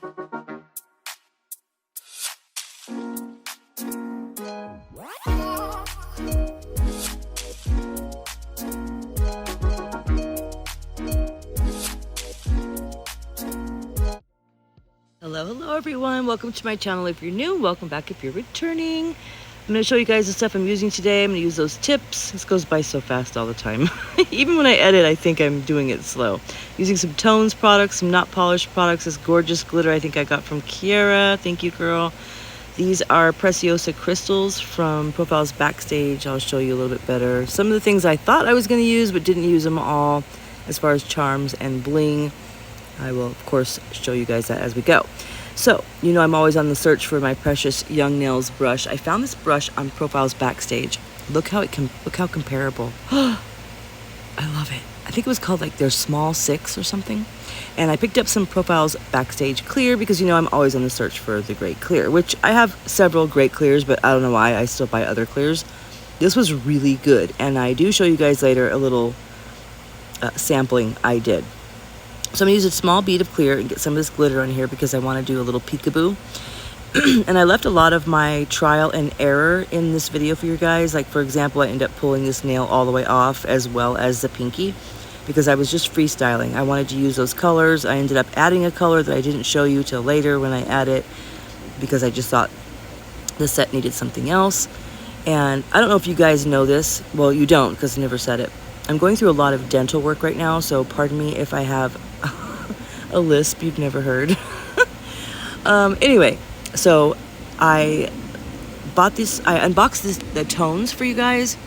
Hello everyone, welcome to my channel. If you're new, welcome back if you're returning. I'm going to show you guys the stuff I'm using today. I'm going to use those tips. This goes by so fast all the time. Even when I edit, I think I'm doing it slow. Using some Tones products, some Notpolish products, this gorgeous glitter I think I got from Kiara. Thank you, girl. These are Preciosa crystals from Profiles Backstage. I'll show you a little bit better. Some of the things I thought I was going to use, but didn't use them all as far as charms and bling. I will, of course, show you guys that as we go. So, you know I'm always on the search for my precious Young Nails brush. I found this brush on Profiles Backstage. Look how comparable. I love it. I think it was called like their Small 6 or something. And I picked up some Profiles Backstage clear because, you know, I'm always on the search for the great clear, which I have several great clears, but I don't know why I still buy other clears. This was really good. And I do show you guys later a little sampling I did. So I'm going to use a small bead of clear and get some of this glitter on here because I want to do a little peekaboo. And I left a lot of my trial and error in this video for you guys. Like, for example, I ended up pulling this nail all the way off as well as the pinky because I was just freestyling. I wanted to use those colors. I ended up adding a color that I didn't show you till later when I add it because I just thought the set needed something else. And I don't know if you guys know this. Well, you don't because I never said it. I'm going through a lot of dental work right now, so pardon me if I have a lisp you've never heard. Anyway, so I unboxed the Tones for you guys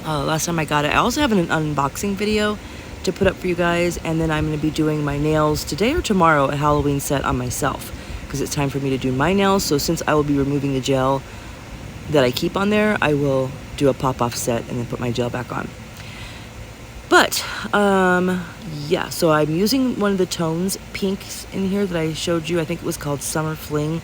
last time I got it. I also have an unboxing video to put up for you guys, and then I'm going to be doing my nails today or tomorrow, a Halloween set on myself, because it's time for me to do my nails. So since I will be removing the gel that I keep on there, I will do a pop-off set and then put my gel back on. But, yeah, so I'm using one of the Tones pinks in here that I showed you. I think it was called Summer Fling.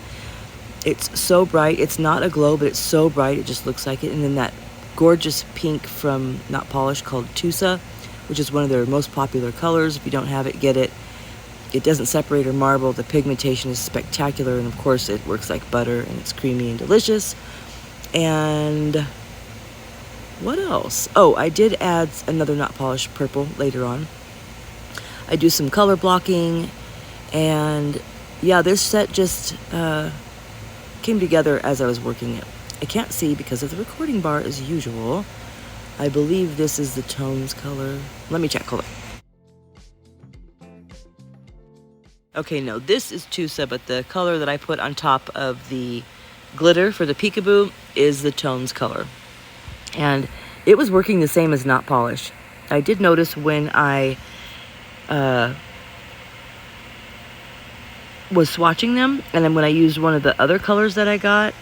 It's so bright. It's not a glow, but it's so bright. It just looks like it. And then that gorgeous pink from Notpolish called Tusa, which is one of their most popular colors. If you don't have it, get it. It doesn't separate or marble. The pigmentation is spectacular. And, of course, it works like butter, and it's creamy and delicious. And what else? Oh, I did add another Notpolish purple later on. I do some color blocking, and yeah, this set just came together as I was working it. I can't see because of the recording bar as usual. I believe this is the Tones color. Let me check, hold on. Okay, no, this is Tusa, but the color that I put on top of the glitter for the peekaboo is the Tones color. And it was working the same as Notpolish. I did notice when I was swatching them, and then when I used one of the other colors that I got,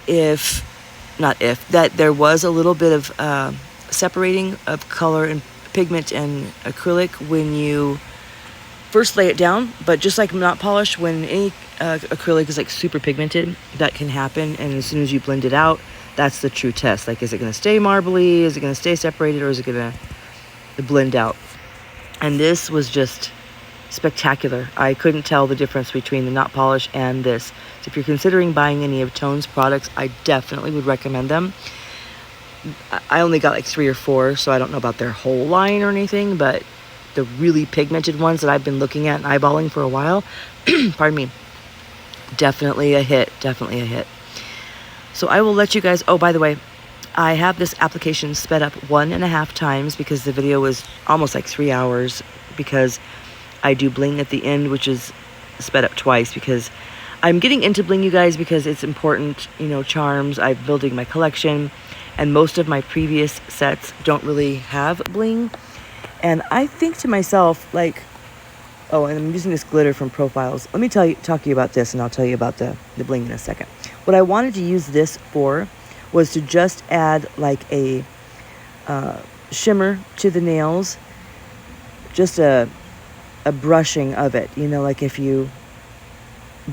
that there was a little bit of separating of color and pigment and acrylic when you first lay it down. But just like Notpolish, when any acrylic is like super pigmented, that can happen. And as soon as you blend it out, that's the true test. Like, is it going to stay marbly? Is it going to stay separated? Or is it going to blend out? And this was just spectacular. I couldn't tell the difference between the Notpolish and this. So if you're considering buying any of Tones products, I definitely would recommend them. I only got like 3 or 4, so I don't know about their whole line or anything, but the really pigmented ones that I've been looking at and eyeballing for a while, pardon me, definitely a hit. Definitely a hit. So I will let you guys, oh, by the way, I have this application sped up 1.5 times because the video was almost like 3 hours, because I do bling at the end, which is sped up twice because I'm getting into bling, you guys, because it's important, you know, charms. I'm building my collection, and most of my previous sets don't really have bling. And I think to myself, like, oh, and I'm using this glitter from Profiles. Let me talk to you about this, and I'll tell you about the bling in a second. What I wanted to use this for was to just add like a shimmer to the nails, just a brushing of it, you know, like if you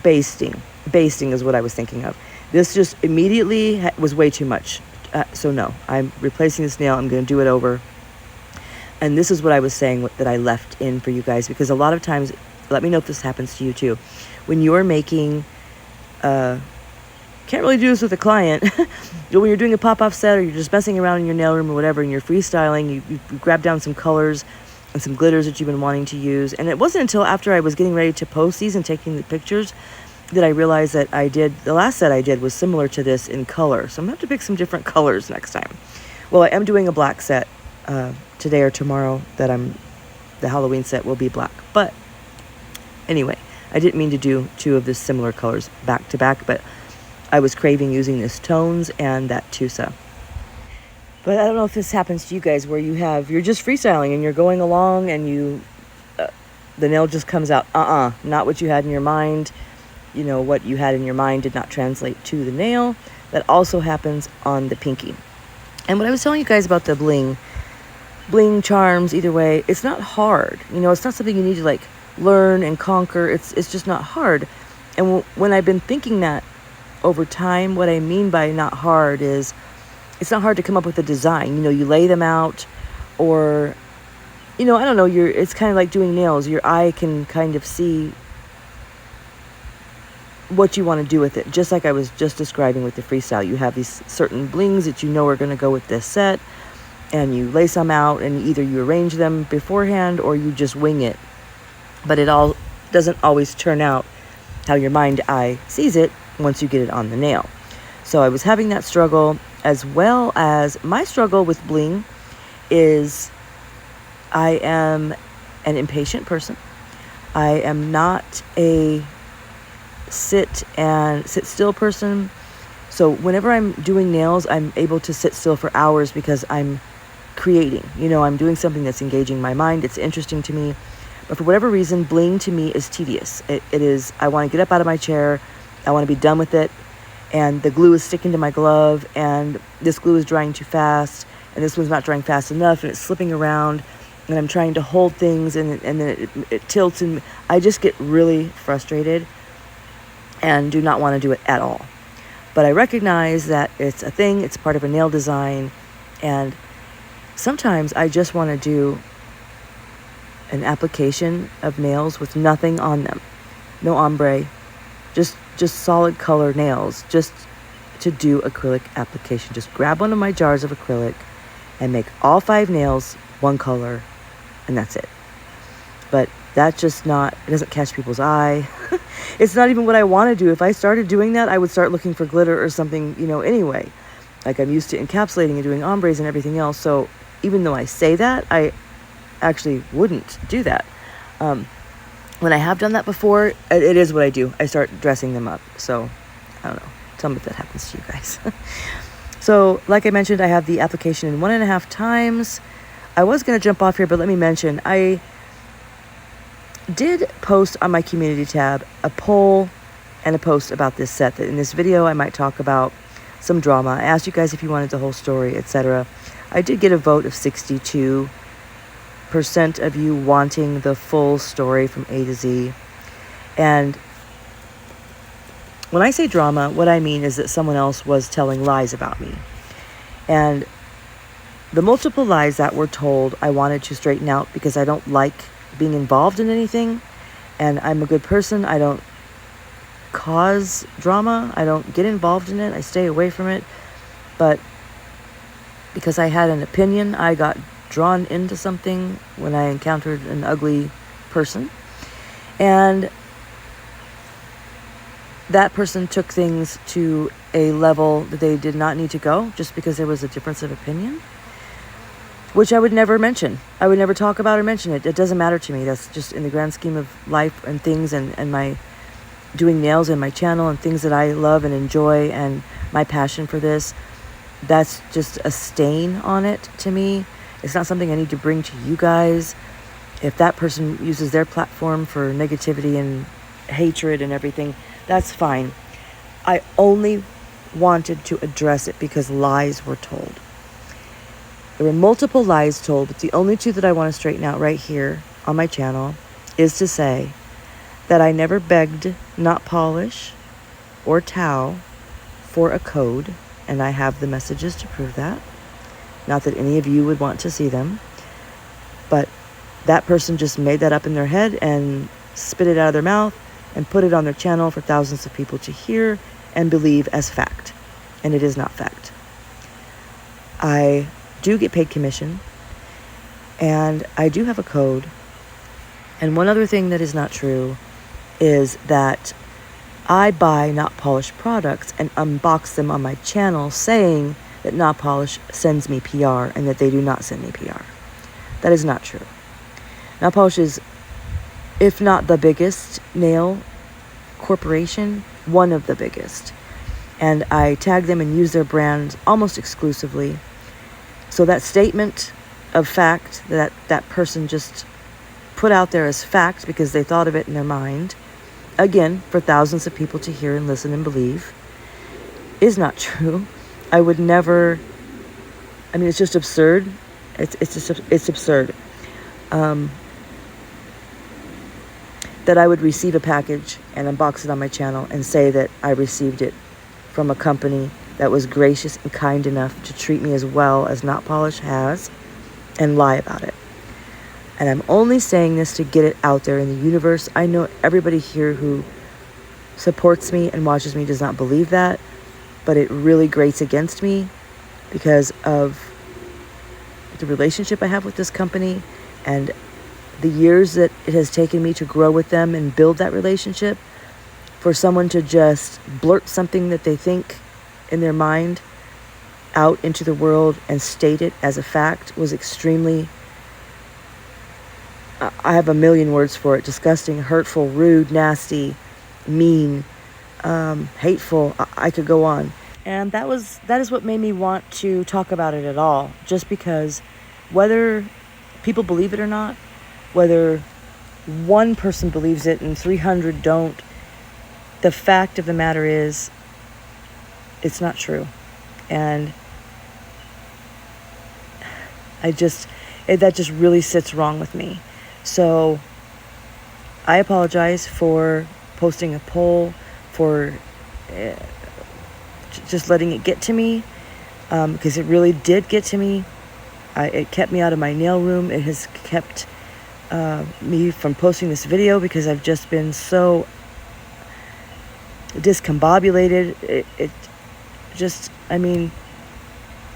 basting is what I was thinking of. This just immediately was way too much. So no, I'm replacing this nail. I'm going to do it over. And this is what I was saying that I left in for you guys, because a lot of times let me know if this happens to you too. When you're making, can't really do this with a client, when you're doing a pop-off set or you're just messing around in your nail room or whatever and you're freestyling, you grab down some colors and some glitters that you've been wanting to use. And it wasn't until after I was getting ready to post these and taking the pictures that I realized that the last set I did was similar to this in color. So I'm going to have to pick some different colors next time. Well, I am doing a black set today or tomorrow the Halloween set will be black. But anyway, I didn't mean to do two of the similar colors back to back, but I was craving using this tones and that Tusa. But I don't know if this happens to you guys where you're just freestyling and you're going along and the nail just comes out, not what you had in your mind. You know, what you had in your mind did not translate to the nail. That also happens on the pinky. And what I was telling you guys about the bling charms, either way, it's not hard. You know, it's not something you need to like learn and conquer. It's just not hard. And when I've been thinking that over time, what I mean by not hard is it's not hard to come up with a design. You know, you lay them out, or, you know, I don't know, it's kind of like doing nails. Your eye can kind of see what you want to do with it. Just like I was just describing with the freestyle. You have these certain blings that you know are going to go with this set, and you lay some out, and either you arrange them beforehand or you just wing it. But it all doesn't always turn out how your mind eye sees it once you get it on the nail. So I was having that struggle, as well as my struggle with bling is I am an impatient person. I am not a sit still person. So whenever I'm doing nails, I'm able to sit still for hours because I'm creating. You know, I'm doing something that's engaging my mind. It's interesting to me. But for whatever reason, bling to me is tedious. It is, I want to get up out of my chair. I want to be done with it. And the glue is sticking to my glove, and this glue is drying too fast, and this one's not drying fast enough, and it's slipping around, and I'm trying to hold things, and then it tilts, and I just get really frustrated and do not want to do it at all. But I recognize that it's a thing, it's part of a nail design, and sometimes I just want to do an application of nails with nothing on them. No ombre, just solid color nails, just to do acrylic application. Just grab one of my jars of acrylic and make all 5 nails one color, and that's it. But that's just not, it doesn't catch people's eye. It's not even what I want to do. If I started doing that, I would start looking for glitter or something, you know, anyway. Like, I'm used to encapsulating and doing ombres and everything else. So even though I say that, I actually wouldn't do that. When I have done that before, it is what I do. I start dressing them up. So I don't know. Tell me if that happens to you guys. So like I mentioned, I have the application in 1.5 times. I was going to jump off here, but let me mention, I did post on my community tab a poll and a post about this set. That in this video, I might talk about some drama. I asked you guys if you wanted the whole story, etc. I did get a vote of 62% of you wanting the full story from A to Z. And when I say drama, what I mean is that someone else was telling lies about me. And the multiple lies that were told, I wanted to straighten out because I don't like being involved in anything. And I'm a good person. I don't cause drama. I don't get involved in it. I stay away from it. But because I had an opinion, I got drawn into something when I encountered an ugly person, and that person took things to a level that they did not need to go just because there was a difference of opinion, which I would never mention. I would never talk about or mention it. It doesn't matter to me. That's just in the grand scheme of life and things, and my doing nails and my channel and things that I love and enjoy and my passion for this. That's just a stain on it to me. It's not something I need to bring to you guys. If that person uses their platform for negativity and hatred and everything, that's fine. I only wanted to address it because lies were told. There were multiple lies told, but the only two that I want to straighten out right here on my channel is to say that I never begged Notpolish or Tao for a code, and I have the messages to prove that. Not that any of you would want to see them, but that person just made that up in their head and spit it out of their mouth and put it on their channel for thousands of people to hear and believe as fact. And it is not fact. I do get paid commission, and I do have a code. And one other thing that is not true is that I buy Notpolish products and unbox them on my channel saying that Notpolish sends me PR and that they do not send me PR. That is not true. Notpolish is, if not the biggest nail corporation, one of the biggest. And I tag them and use their brand almost exclusively. So that statement of fact that that person just put out there as fact because they thought of it in their mind, again, for thousands of people to hear and listen and believe, is not true. I would never, I mean, it's just absurd. It's absurd. That I would receive a package and unbox it on my channel and say that I received it from a company that was gracious and kind enough to treat me as well as Notpolish has, and lie about it. And I'm only saying this to get it out there in the universe. I know everybody here who supports me and watches me does not believe that, but it really grates against me because of the relationship I have with this company and the years that it has taken me to grow with them and build that relationship. For someone to just blurt something that they think in their mind out into the world and state it as a fact was extremely, I have a million words for it, disgusting, hurtful, rude, nasty, mean, hateful. I could go on. And that is what made me want to talk about it at all. Just because whether people believe it or not, whether one person believes it and 300 don't, the fact of the matter is it's not true. And that just really sits wrong with me. So I apologize for posting a poll, for just letting it get to me, because it really did get to me. It kept me out of my nail room. It has kept me from posting this video because I've just been so discombobulated. It just, I mean,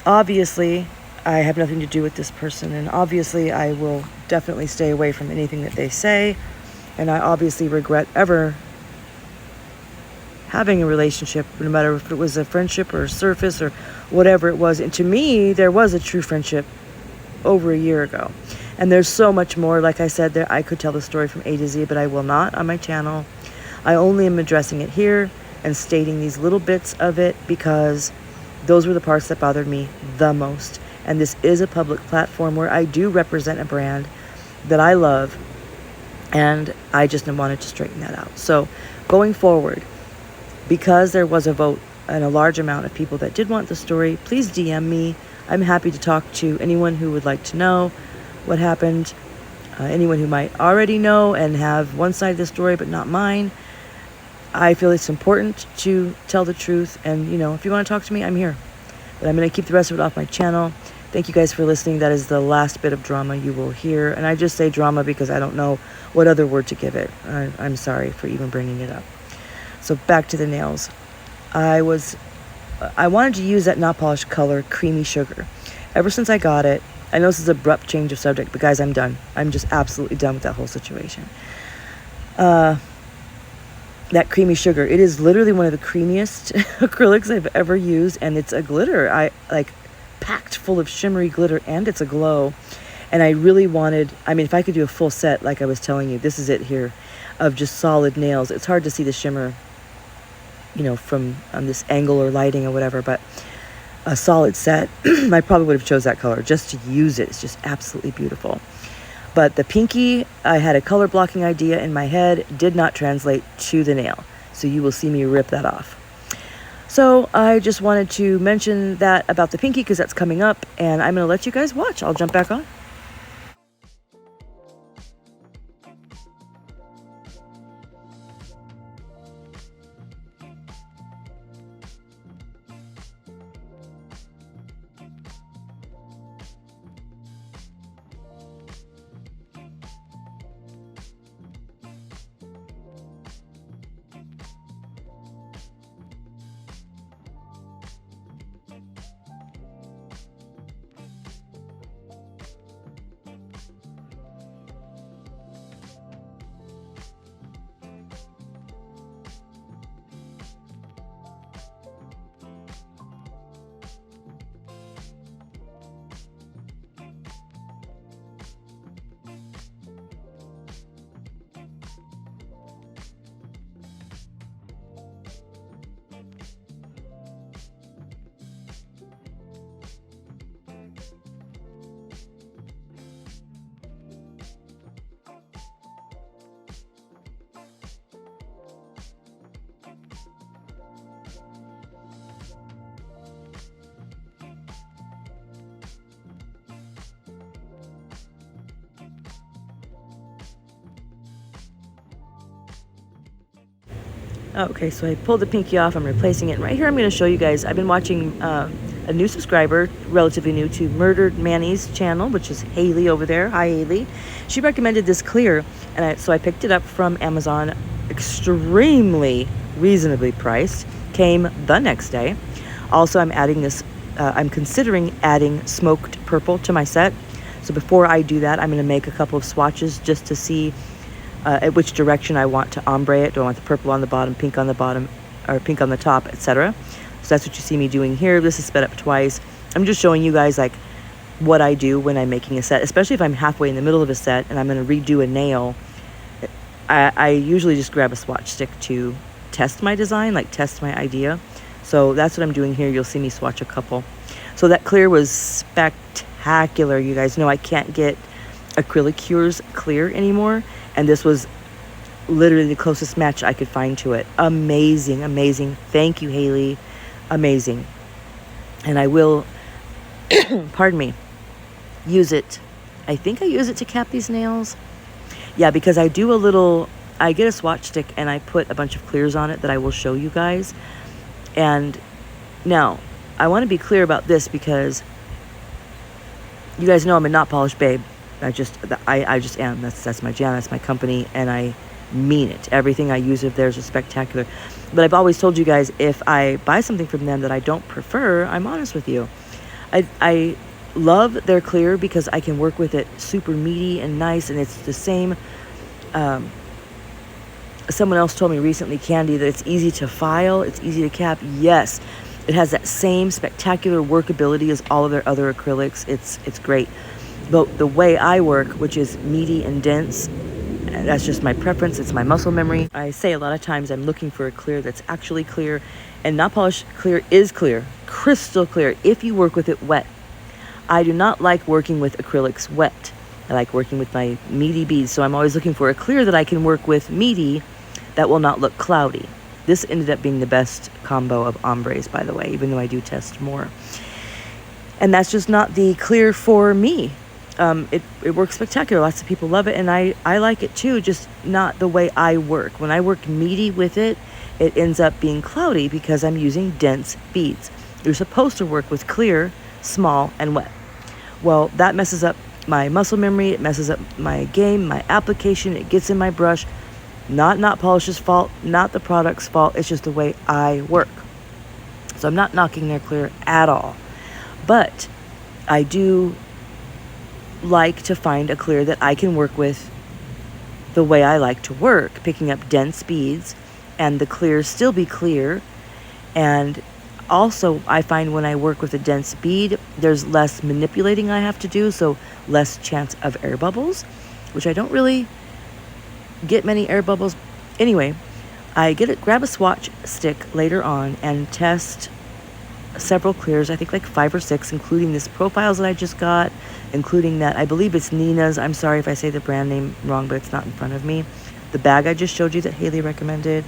obviously I have nothing to do with this person, and obviously I will definitely stay away from anything that they say, and I obviously regret ever having a relationship, no matter if it was a friendship or a surface or whatever it was. And to me, there was a true friendship over a year ago. And there's so much more. Like I said, there I could tell the story from A to Z, but I will not on my channel. I only am addressing it here and stating these little bits of it because those were the parts that bothered me the most. And this is a public platform where I do represent a brand that I love, and I just wanted to straighten that out. So going forward, because there was a vote and a large amount of people that did want the story, please DM me. I'm happy to talk to anyone who would like to know what happened, anyone who might already know and have one side of the story but not mine. I feel it's important to tell the truth, and if you want to talk to me, I'm here. But I'm going to keep the rest of it off my channel. Thank you guys for listening. That is the last bit of drama you will hear, and I just say drama because I don't know what other word to give it. I'm sorry for even bringing it up. So back to the nails. I wanted to use that Notpolish color, Creamy Sugar. Ever since I got it, I know this is an abrupt change of subject, but guys, I'm done. I'm just absolutely done with that whole situation. That Creamy Sugar, it is literally one of the creamiest acrylics I've ever used, and it's a glitter. I like packed full of shimmery glitter, and it's a glow. And I really wanted, if I could do a full set, like I was telling you, this is it here, of just solid nails. It's hard to see the shimmer, from this angle or lighting or whatever, but a solid set, I probably would have chose that color just to use it. It's just absolutely beautiful. But the pinky, I had a color blocking idea in my head, did not translate to the nail. So you will see me rip that off. So I just wanted to mention that about the pinky because that's coming up, and I'm going to let you guys watch. I'll jump back on. Okay, so I pulled the pinky off. I'm replacing it. And right here, I'm going to show you guys. I've been watching a new subscriber, relatively new to Murdered Manny's channel, which is Haley over there. Hi, Haley. She recommended this clear, and so I picked it up from Amazon. Extremely reasonably priced. Came the next day. Also, I'm adding this. I'm considering adding smoked purple to my set. So before I do that, I'm going to make a couple of swatches just to see at which direction I want to ombre it. Do I want the purple on the bottom, pink on the bottom, or pink on the top, etc. So that's what you see me doing here. This is sped up twice. I'm just showing you guys like what I do when I'm making a set, especially if I'm halfway in the middle of a set and I'm going to redo a nail. I usually just grab a swatch stick to test my design, like test my idea. So that's what I'm doing here. You'll see me swatch a couple. So that clear was spectacular. You guys know I can't get acrylic cures clear anymore. And this was literally the closest match I could find to it. Amazing, amazing. Thank you, Haley. Amazing. And I will, pardon me, use it. I think I use it to cap these nails. Yeah, because I do I get a swatch stick and I put a bunch of clears on it that I will show you guys. And now, I want to be clear about this because you guys know I'm a Notpolish babe. I just am. That's my jam. That's my company, and I mean it. Everything I use of theirs is spectacular. But I've always told you guys, if I buy something from them that I don't prefer, I'm honest with you. I love their clear because I can work with it super meaty and nice, and it's the same. Someone else told me recently, Candy, that it's easy to file, it's easy to cap. Yes, it has that same spectacular workability as all of their other acrylics. It's great. But the way I work, which is meaty and dense, that's just my preference. It's my muscle memory. I say a lot of times I'm looking for a clear that's actually clear, and Notpolish clear is clear, crystal clear, if you work with it wet. I do not like working with acrylics wet. I like working with my meaty beads, so I'm always looking for a clear that I can work with meaty that will not look cloudy. This ended up being the best combo of ombres, by the way, even though I do test more. And that's just not the clear for me. It works spectacular. Lots of people love it, and I like it too, just not the way I work. When I work meaty with it, it ends up being cloudy because I'm using dense beads. You're supposed to work with clear, small, and wet. Well, that messes up my muscle memory. It messes up my game, my application. It gets in my brush. Not Notpolish's fault, not the product's fault. It's just the way I work. So I'm not knocking their clear at all. But I do like to find a clear that I can work with the way I like to work, picking up dense beads and the clears still be clear. And also I find when I work with a dense bead, there's less manipulating I have to do, so less chance of air bubbles, which I don't really get many air bubbles. Anyway, I grab a swatch stick later on and test several clears, I think like 5 or 6, including this profiles that I just got, including that, I believe it's Nina's. I'm sorry if I say the brand name wrong, but it's not in front of me. The bag I just showed you that Haley recommended,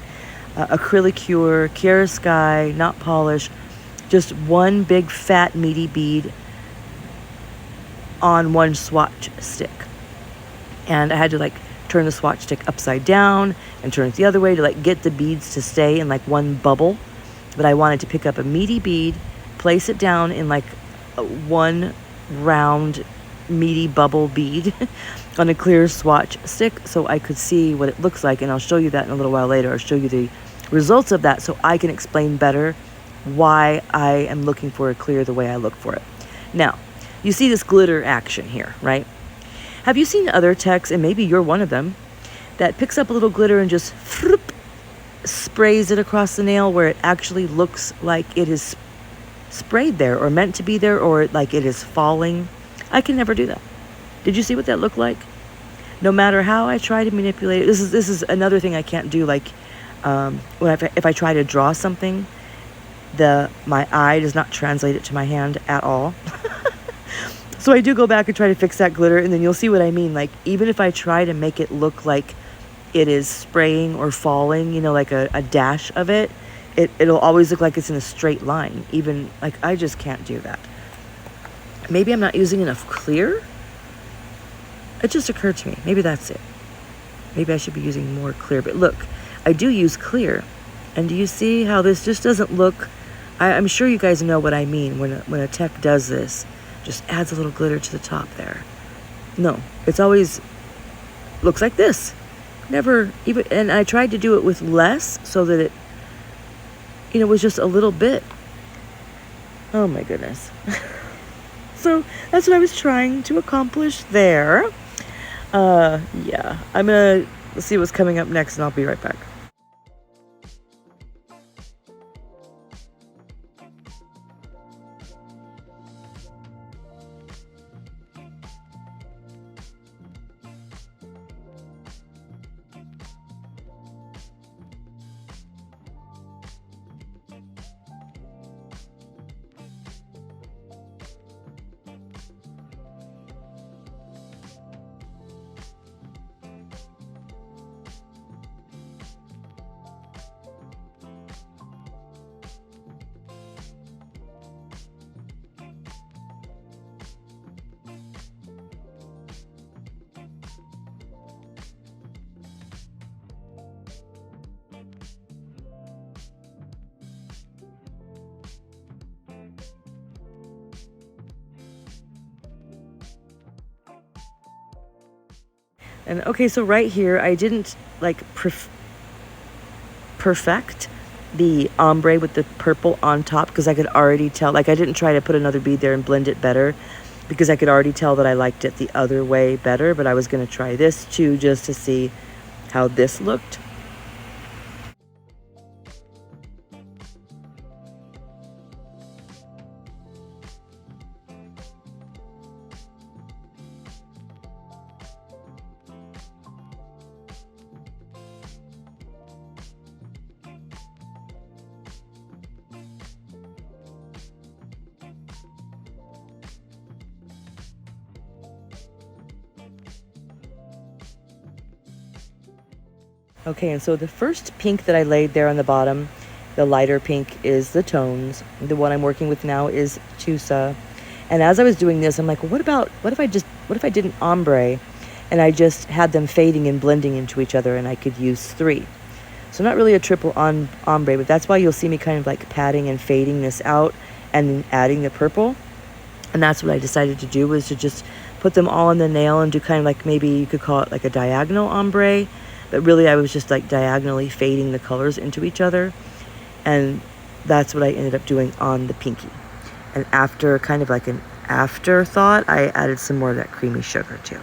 Acrylic Cure, Kiara Sky, Notpolish, just one big fat meaty bead on one swatch stick. And I had to like turn the swatch stick upside down and turn it the other way to like get the beads to stay in like one bubble. But I wanted to pick up a meaty bead, place it down in like one round meaty bubble bead on a clear swatch stick so I could see what it looks like. And I'll show you that in a little while later. I'll show you the results of that so I can explain better why I am looking for a clear the way I look for it. Now, you see this glitter action here, right? Have you seen other techs, and maybe you're one of them, that picks up a little glitter and just sprays it across the nail where it actually looks like it is sprayed there or meant to be there, or like it is falling? I can never do that. Did you see what that looked like? No matter how I try to manipulate it, this is another thing I can't do. Like if I try to draw something, my eye does not translate it to my hand at all. So I do go back and try to fix that glitter, and then you'll see what I mean. Like even if I try to make it look like it is spraying or falling, you know, like a dash of it, it'll always look like it's in a straight line. Even like I just can't do that. Maybe I'm not using enough clear. It just occurred to me. Maybe that's it. Maybe I should be using more clear. But look, I do use clear, And do you see how this just doesn't look, I'm sure you guys know what I mean when a tech does this, just adds a little glitter to the top there. No, it's always looks like this. Never even, and I tried to do it with less so that it, you know, was just a little bit. Oh my goodness. So that's what I was trying to accomplish there. Yeah, I'm gonna see what's coming up next and I'll be right back. And okay, so right here, I didn't like perfect the ombre with the purple on top because I could already tell, like I didn't try to put another bead there and blend it better because I could already tell that I liked it the other way better, but I was going to try this too just to see how this looked. Okay, and so the first pink that I laid there on the bottom, the lighter pink, is the tones. The one I'm working with now is Tusa. And as I was doing this, I'm like, well, what if I did an ombre and I just had them fading and blending into each other and I could use 3. So not really a triple ombre, but that's why you'll see me kind of like patting and fading this out and adding the purple. And that's what I decided to do, was to just put them all on the nail and do kind of like, maybe you could call it like a diagonal ombre. But really, I was just like diagonally fading the colors into each other. And that's what I ended up doing on the pinky. And after kind of like an afterthought, I added some more of that creamy sugar too.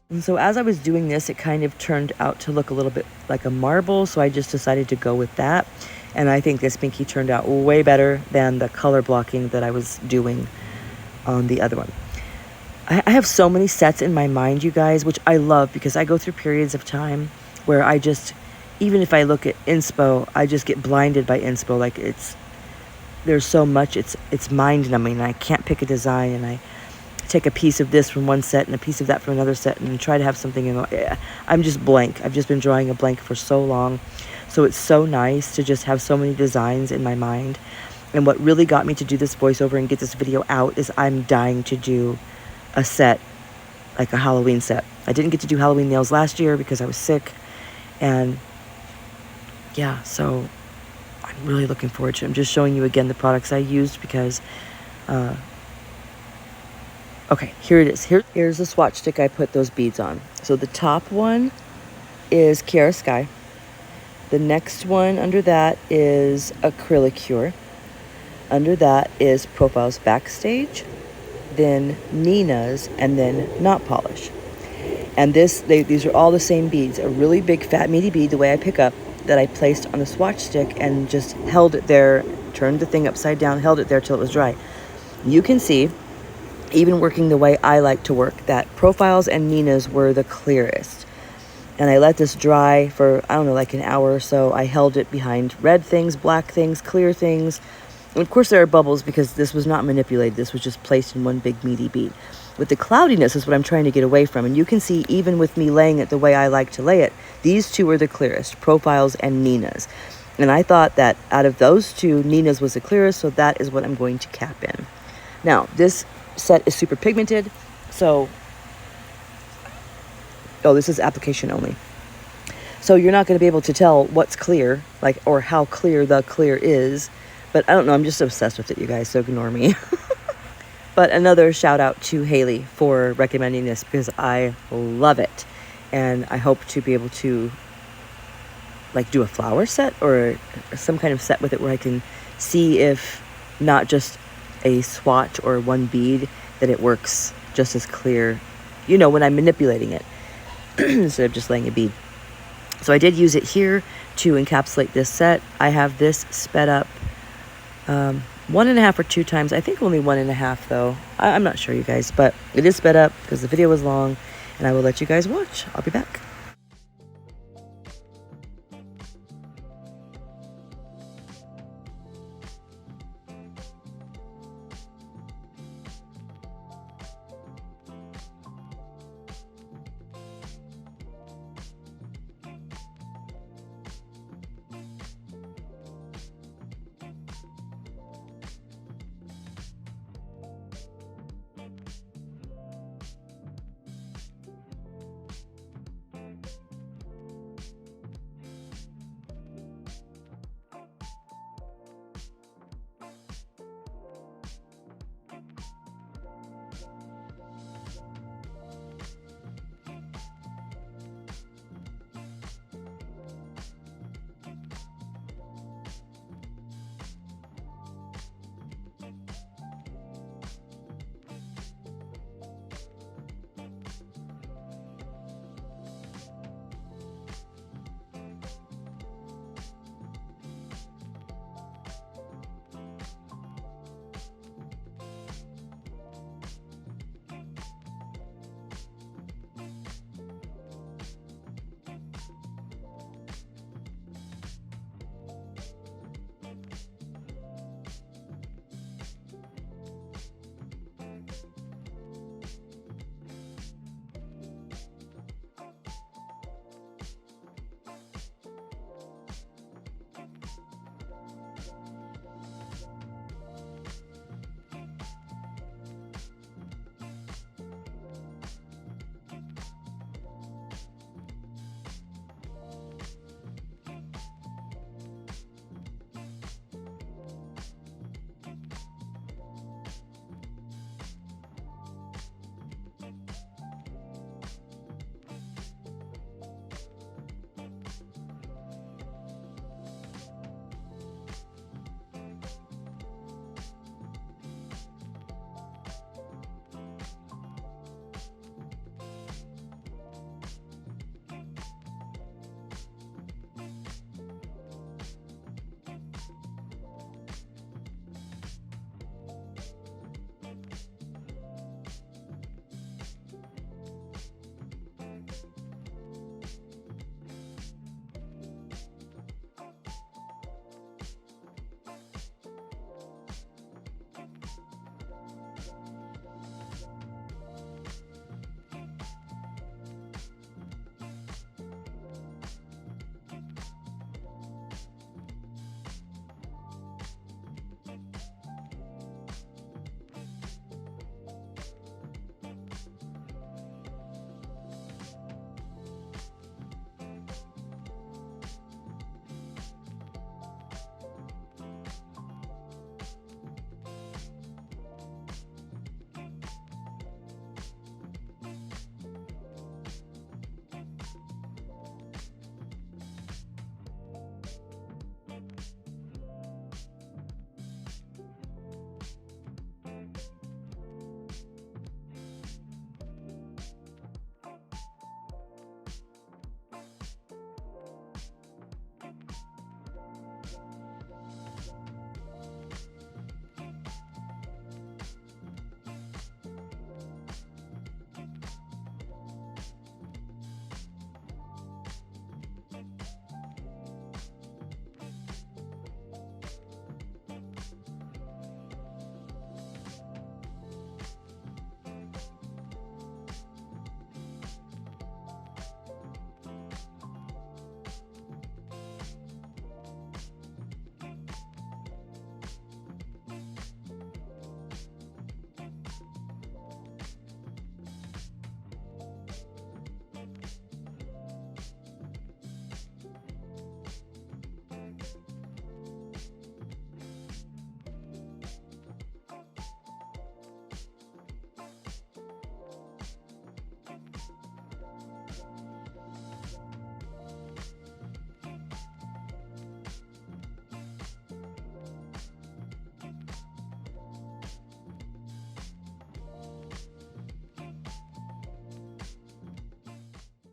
And so as I was doing this, it kind of turned out to look a little bit like a marble, so I just decided to go with that. And I think this pinky turned out way better than the color blocking that I was doing on the other one. I have so many sets in my mind, you guys, which I love because I go through periods of time where I just, even if I look at inspo, I just get blinded by inspo. Like there's so much, it's mind numbing. I can't pick a design, and I take a piece of this from one set and a piece of that from another set and try to have something in. I'm just blank. I've just been drawing a blank for so long. So it's so nice to just have so many designs in my mind. And what really got me to do this voiceover and get this video out is I'm dying to do a set, like a Halloween set. I didn't get to do Halloween nails last year because I was sick. And yeah, so I'm really looking forward to it. I'm just showing you again the products I used because, okay, here it is. Here's the swatch stick I put those beads on. So the top one is Kiara Sky. The next one under that is Acrylic Cure. Under that is Profiles Backstage, then Nina's, and then Notpolish. And these are all the same beads. A really big fat meaty bead, the way I pick up, that I placed on the swatch stick and just held it there, turned the thing upside down, held it there till it was dry. You can see, even working the way I like to work, that Profiles and Nina's were the clearest. And I let this dry for, I don't know, like an hour or so. I held it behind red things, black things, clear things. And of course there are bubbles because this was not manipulated. This was just placed in one big meaty bead. With the cloudiness is what I'm trying to get away from. And you can see, even with me laying it the way I like to lay it, these two are the clearest, Profiles and Nina's. And I thought that out of those two, Nina's was the clearest, so that is what I'm going to cap in. Now, this set is super pigmented, so, oh, this is application only. So you're not going to be able to tell what's clear, like, or how clear the clear is. But I don't know, I'm just obsessed with it, you guys, so ignore me. But another shout out to Haley for recommending this because I love it. And I hope to be able to like do a flower set or some kind of set with it where I can see if not just a swatch or one bead, that it works just as clear, you know, when I'm manipulating it instead of just laying a bead. So I did use it here to encapsulate this set. I have this sped up 1.5 or 2 times. I think only 1.5 though. I'm not sure, you guys, but it is sped up because the video was long, and I will let you guys watch. I'll be back.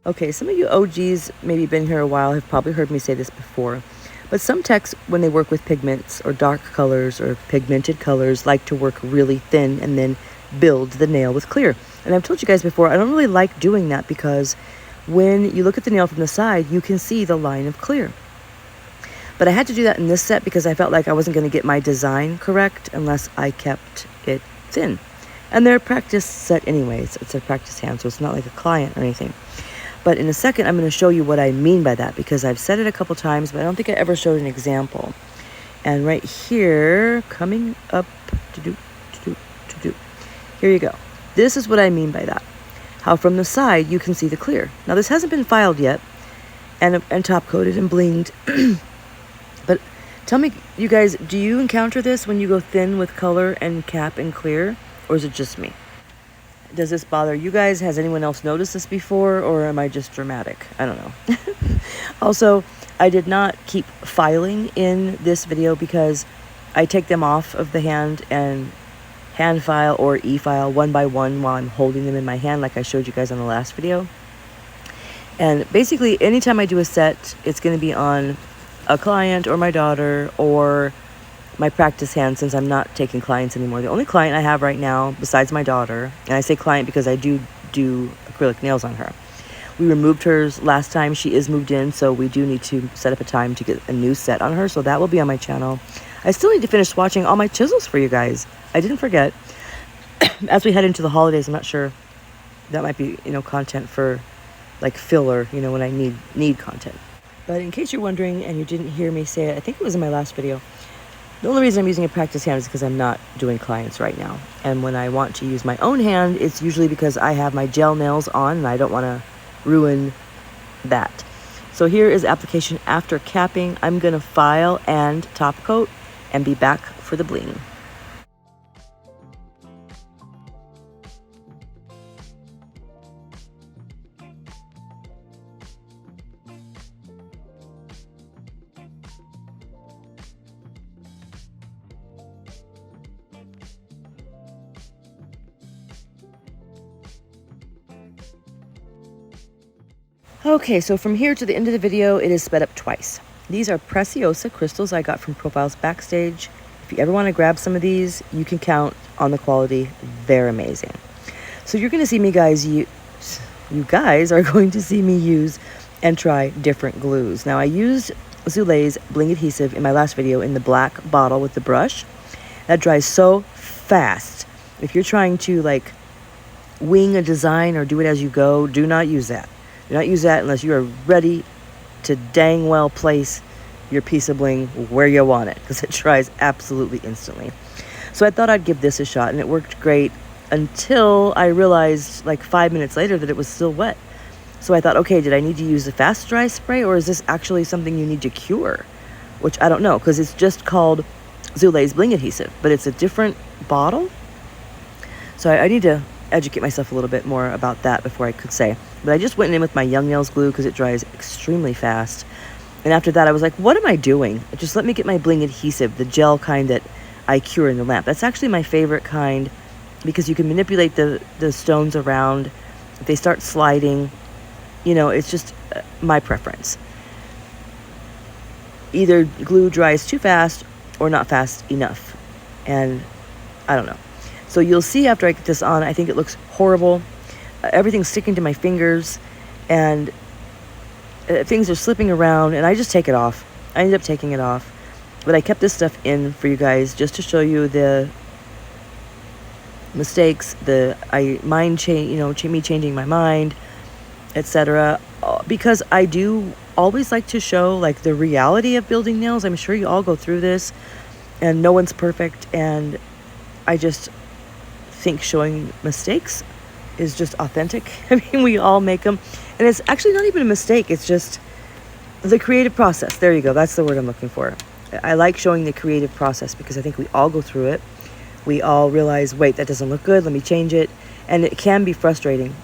Okay, some of you OGs, maybe been here a while, have probably heard me say this before. But some techs, when they work with pigments or dark colors or pigmented colors, like to work really thin and then build the nail with clear. And I've told you guys before, I don't really like doing that because when you look at the nail from the side, you can see the line of clear. But I had to do that in this set because I felt like I wasn't going to get my design correct unless I kept it thin. And they're a practice set anyways. It's a practice hand, so it's not like a client or anything. But in a second, I'm going to show you what I mean by that because I've said it a couple times, but I don't think I ever showed an example. And right here, coming up, here you go. This is what I mean by that. How from the side, you can see the clear. Now, this hasn't been filed yet and top coated and blinged. But tell me, you guys, do you encounter this when you go thin with color and cap and clear? Or is it just me? Does this bother you guys? Has anyone else noticed this before, or am I just dramatic? I don't know. Also, I did not keep filing in this video because I take them off of the hand and hand file or e-file one by one while I'm holding them in my hand like I showed you guys on the last video. And basically, anytime I do a set, it's going to be on a client or my daughter or my practice hand since I'm not taking clients anymore. The only client I have right now, besides my daughter, and I say client because I do acrylic nails on her. We removed hers last time. She is moved in, so we do need to set up a time to get a new set on her, so that will be on my channel. I still need to finish swatching all my chisels for you guys. I didn't forget. As we head into the holidays, I'm not sure. That might be, content for like filler, when I need content. But in case you're wondering and you didn't hear me say it, I think it was in my last video. The only reason I'm using a practice hand is because I'm not doing clients right now. And when I want to use my own hand, it's usually because I have my gel nails on and I don't want to ruin that. So here is application after capping. I'm going to file and top coat and be back for the bling. Okay, so from here to the end of the video, it is sped up twice. These are Preciosa crystals I got from Profiles Backstage. If you ever want to grab some of these, you can count on the quality. They're amazing. So you're going to see me guys use, you guys are going to see me use and try different glues. Now I used Zulay's Bling adhesive in my last video in the black bottle with the brush. That dries so fast. If you're trying to like wing a design or do it as you go, do not use that. Do not use that unless you are ready to dang well place your piece of bling where you want it, because it dries absolutely instantly. So I thought I'd give this a shot, and it worked great until I realized like 5 minutes later that it was still wet. So I thought, okay, did I need to use the fast dry spray, or is this actually something you need to cure? Which I don't know, because it's just called Zulay's Bling adhesive, but it's a different bottle. So I need to educate myself a little bit more about that before I could say. But I just went in with my Young Nails glue because it dries extremely fast. And after that, I was like, what am I doing? Just let me get my Bling adhesive, the gel kind that I cure in the lamp. That's actually my favorite kind because you can manipulate the stones around. If they start sliding, it's just my preference. Either glue dries too fast or not fast enough. And I don't know. So you'll see after I get this on, I think it looks horrible. Everything's sticking to my fingers and things are slipping around, and I just take it off. I ended up taking it off. But I kept this stuff in for you guys just to show you the mistakes, me changing my mind, etc. Because I do always like to show like the reality of building nails. I'm sure you all go through this and no one's perfect, and I just think showing mistakes is just authentic. I mean, we all make them, and it's actually not even a mistake. It's just the creative process. There you go. That's the word I'm looking for. I like showing the creative process because I think we all go through it. We all realize, wait, that doesn't look good. Let me change it. And it can be frustrating.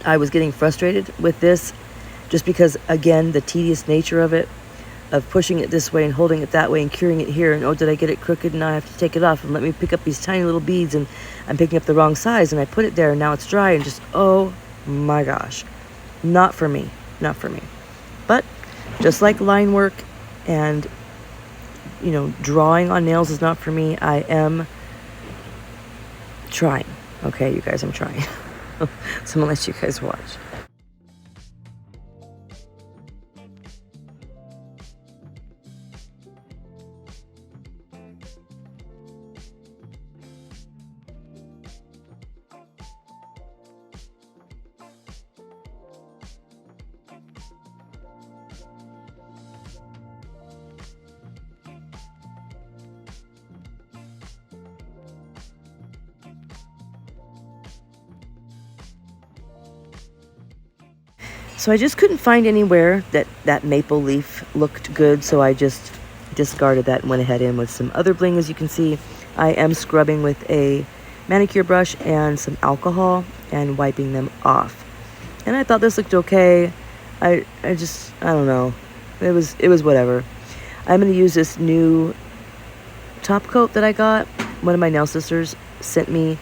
I was getting frustrated with this just because, again, the tedious nature of it, of pushing it this way and holding it that way and curing it here, and oh, did I get it crooked and now I have to take it off and let me pick up these tiny little beads and I'm picking up the wrong size and I put it there and now it's dry and just, oh my gosh. Not for me. Not for me. But just like line work and, drawing on nails is not for me, I am trying. Okay, you guys, I'm trying. So I'm gonna let you guys watch. So I just couldn't find anywhere that maple leaf looked good, so I just discarded that and went ahead in with some other bling. As you can see, I am scrubbing with a manicure brush and some alcohol and wiping them off. And I thought this looked okay. I don't know. It was whatever. I'm going to use this new top coat that I got. One of my nail sisters sent me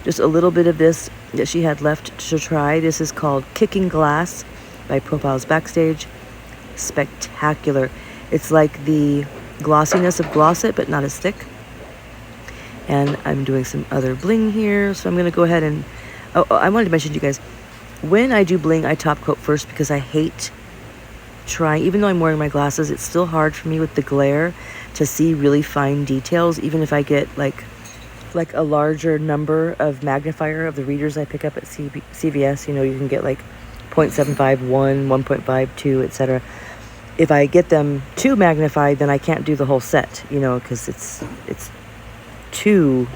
just a little bit of this that she had left to try. This is called Kicking Glass by Profiles Backstage. Spectacular. It's like the glossiness of Gloss It, but not as thick. And I'm doing some other bling here, so I'm going to go ahead and... Oh, I wanted to mention to you guys, when I do bling, I top coat first because I hate trying... Even though I'm wearing my glasses, it's still hard for me with the glare to see really fine details, even if I get like a larger number of magnifier of the readers I pick up at CVS. You can get like 0.75, 1, 1.52, etc. If I get them too magnified, then I can't do the whole set, because it's too,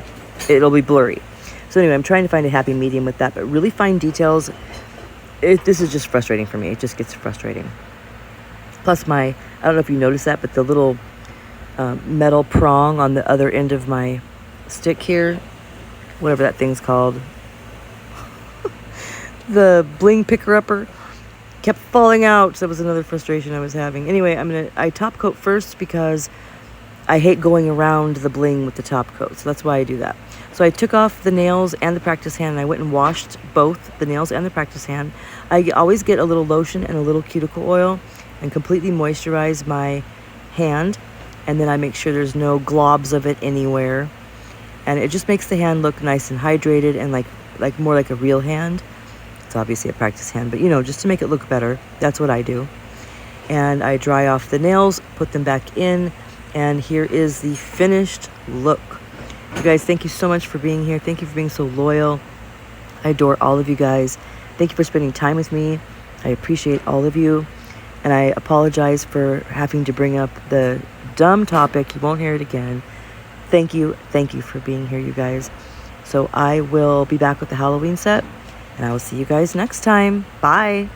it'll be blurry. So anyway, I'm trying to find a happy medium with that, but really fine details, this is just frustrating for me. It just gets frustrating. Plus I don't know if you noticed that, but the little metal prong on the other end of my stick here, whatever that thing's called, the bling picker-upper, kept falling out. So that was another frustration I was having. Anyway, I top coat first because I hate going around the bling with the top coat. So that's why I do that. So I took off the nails and the practice hand, and I went and washed both the nails and the practice hand. I always get a little lotion and a little cuticle oil and completely moisturize my hand, and then I make sure there's no globs of it anywhere. And it just makes the hand look nice and hydrated and like more like a real hand. It's obviously a practice hand, but just to make it look better, that's what I do. And I dry off the nails, put them back in, and here is the finished look. You guys, thank you so much for being here. Thank you for being so loyal. I adore all of you guys. Thank you for spending time with me. I appreciate all of you. And I apologize for having to bring up the dumb topic. You won't hear it again. Thank you for being here, you guys. So I will be back with the Halloween set, and I will see you guys next time. Bye.